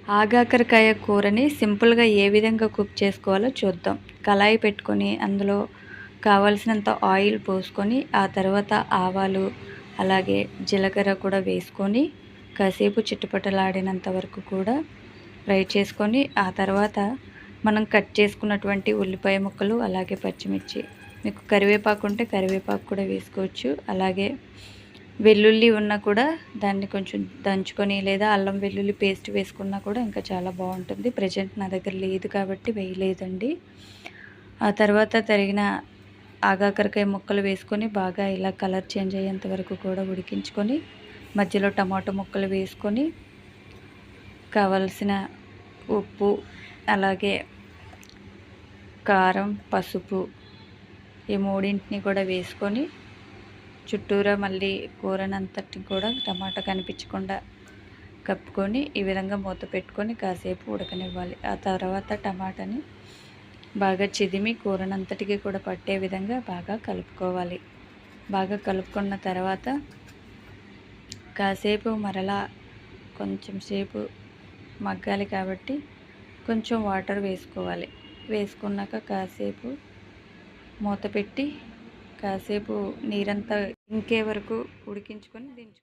ఆగాకరకాయ కూరని సింపుల్గా ఏ విధంగా కుక్ చేసుకోవాలో చూద్దాం. కళాయి పెట్టుకొని అందులో కావాల్సినంత ఆయిల్ పోసుకొని ఆ తర్వాత ఆవాలు అలాగే జీలకర్ర కూడా వేసుకొని కాసేపు చిటపటలాడినంత వరకు కూడా ఫ్రై చేసుకొని ఆ తర్వాత మనం కట్ చేసుకున్నటువంటి ఉల్లిపాయ ముక్కలు అలాగే పచ్చిమిర్చి, మీకు కరివేపాకు ఉంటే కరివేపాకు కూడా వేసుకోవచ్చు. అలాగే వెల్లుల్లి ఉన్నా కూడా దాన్ని కొంచెం దంచుకొని లేదా అల్లం వెల్లుల్లి పేస్ట్ వేసుకున్నా కూడా ఇంకా చాలా బాగుంటుంది. ప్రజెంట్ నా దగ్గర లేదు కాబట్టి వేయలేదండి. ఆ తర్వాత తరిగిన ఆగాకరకాయ ముక్కలు వేసుకొని బాగా ఇలా కలర్ చేంజ్ అయ్యేంత వరకు కూడా ఉడికించుకొని మధ్యలో టమాటో ముక్కలు వేసుకొని కావలసిన ఉప్పు అలాగే కారం, పసుపు ఈ మూడింటిని కూడా వేసుకొని చుట్టూరా మళ్ళీ కూరనంతటి కూడా టమాటా కనిపించకుండా కప్పుకొని ఈ విధంగా మూత పెట్టుకొని కాసేపు ఉడకనివ్వాలి. ఆ తర్వాత టమాటాని బాగా చిదిమి కూరనంతటికి కూడా పట్టే విధంగా బాగా కలుపుకోవాలి. బాగా కలుపుకున్న తర్వాత కాసేపు మరలా కొంచెం సేపు మగ్గాలి కాబట్టి కొంచెం వాటర్ వేసుకోవాలి. వేసుకున్నాక కాసేపు మూత పెట్టి కాసేపు నీరంతా ఇంకే వరకు ఉడికించుకొని దించుకోవాలి.